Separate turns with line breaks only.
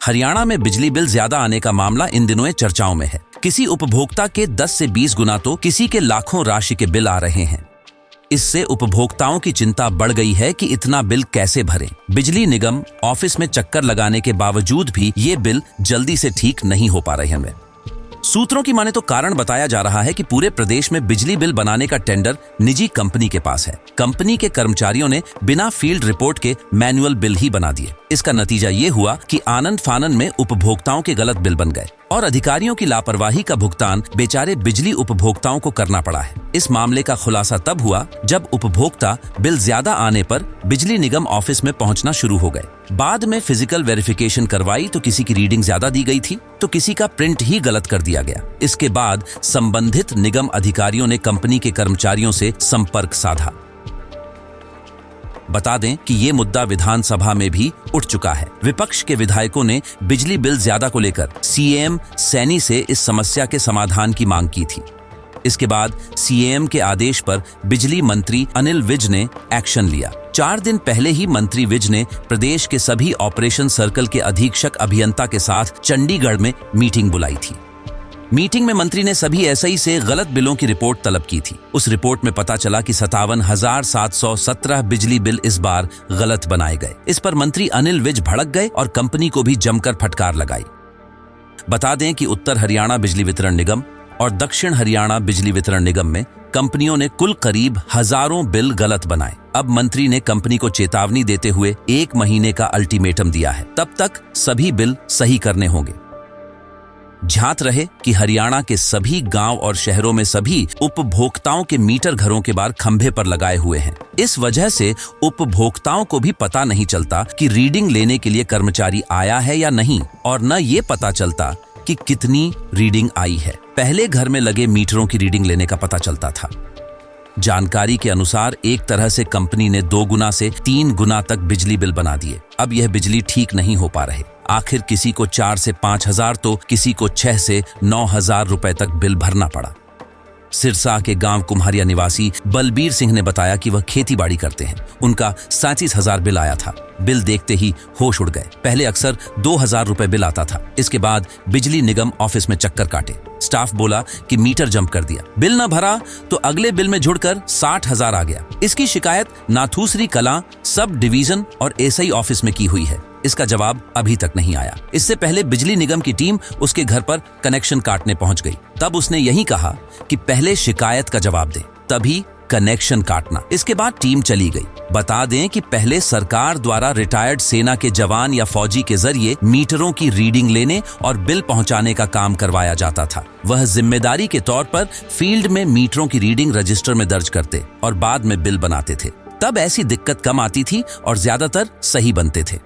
हरियाणा में बिजली बिल ज्यादा आने का मामला इन दिनों चर्चाओं में है। किसी उपभोक्ता के 10 से 20 गुना तो किसी के लाखों राशि के बिल आ रहे हैं। इससे उपभोक्ताओं की चिंता बढ़ गई है कि इतना बिल कैसे भरें। बिजली निगम ऑफिस में चक्कर लगाने के बावजूद भी ये बिल जल्दी से ठीक नहीं हो पा रहे हैं। सूत्रों की माने तो कारण बताया जा रहा है कि पूरे प्रदेश में बिजली बिल बनाने का टेंडर निजी कंपनी के पास है। कंपनी के कर्मचारियों ने बिना फील्ड रिपोर्ट के मैनुअल बिल ही बना दिए। इसका नतीजा ये हुआ कि आनंद फानन में उपभोक्ताओं के गलत बिल बन गए और अधिकारियों की लापरवाही का भुगतान बेचारे बिजली उपभोक्ताओं को करना पड़ा है। इस मामले का खुलासा तब हुआ जब उपभोक्ता बिल ज्यादा आने पर बिजली निगम ऑफिस में पहुंचना शुरू हो गए। बाद में फिजिकल वेरिफिकेशन करवाई तो किसी की रीडिंग ज्यादा दी गई थी तो किसी का प्रिंट ही गलत कर दिया गया। इसके बाद संबंधित निगम अधिकारियों ने कंपनी के कर्मचारियों से संपर्क साधा। बता दें कि ये मुद्दा विधानसभा में भी उठ चुका है। विपक्ष के विधायकों ने बिजली बिल ज्यादा को लेकर सीएम सैनी से इस समस्या के समाधान की मांग की थी। इसके बाद सीएम के आदेश पर बिजली मंत्री अनिल विज ने एक्शन लिया। 4 दिन पहले ही मंत्री विज ने प्रदेश के सभी ऑपरेशन सर्कल के अधीक्षक अभियंता के साथ चंडीगढ़ में मीटिंग बुलाई थी। मीटिंग में मंत्री ने सभी एसआई से गलत बिलों की रिपोर्ट तलब की थी। उस रिपोर्ट में पता चला कि 57,717 बिजली बिल इस बार गलत बनाए गए। इस पर मंत्री अनिल विज भड़क गए और कंपनी को भी जमकर फटकार लगाई। बता दें कि उत्तर हरियाणा बिजली वितरण निगम और दक्षिण हरियाणा बिजली वितरण निगम में कंपनियों ने कुल करीब हजारों बिल गलत बनाए। अब मंत्री ने कंपनी को चेतावनी देते हुए 1 महीने का अल्टीमेटम दिया है। तब तक सभी बिल सही करने होंगे। ध्यात रहे कि हरियाणा के सभी गांव और शहरों में सभी उपभोक्ताओं के मीटर घरों के बाहर खंभे पर लगाए हुए हैं। इस वजह से उपभोक्ताओं को भी पता नहीं चलता कि रीडिंग लेने के लिए कर्मचारी आया है या नहीं, और न ये पता चलता कि कितनी रीडिंग आई है। पहले घर में लगे मीटरों की रीडिंग लेने का पता चलता था। जानकारी के अनुसार एक तरह से कंपनी ने 2 गुना से 3 गुना तक बिजली बिल बना दिए। अब यह बिजली ठीक नहीं हो पा रहे। आखिर किसी को 4 से 5 हजार तो किसी को 6 से 9 हजार रुपए तक बिल भरना पड़ा। सिरसा के गांव कुम्हारिया निवासी बलबीर सिंह ने बताया कि वह खेती बाड़ी करते हैं। उनका 37,000 बिल आया था। बिल देखते ही होश उड़ गए। पहले अक्सर 2,000 रुपए बिल आता था। इसके बाद बिजली निगम ऑफिस में चक्कर काटे। स्टाफ बोला कि मीटर जंप कर दिया। बिल न भरा तो अगले बिल में जुड़कर 60,000 आ गया। इसकी शिकायत नाथूसरी कलां सब डिवीजन और एसआई ऑफिस में की हुई है। इसका जवाब अभी तक नहीं आया। इससे पहले बिजली निगम की टीम उसके घर पर कनेक्शन काटने पहुंच गई। तब उसने यही कहा कि पहले शिकायत का जवाब दे, तभी कनेक्शन काटना। इसके बाद टीम चली गई। बता दें कि पहले सरकार द्वारा रिटायर्ड सेना के जवान या फौजी के जरिए मीटरों की रीडिंग लेने और बिल पहुंचाने का काम करवाया जाता था। वह जिम्मेदारी के तौर पर फील्ड में मीटरों की रीडिंग रजिस्टर में दर्ज करते और बाद में बिल बनाते थे। तब ऐसी दिक्कत कम आती थी और ज्यादातर सही बनते थे।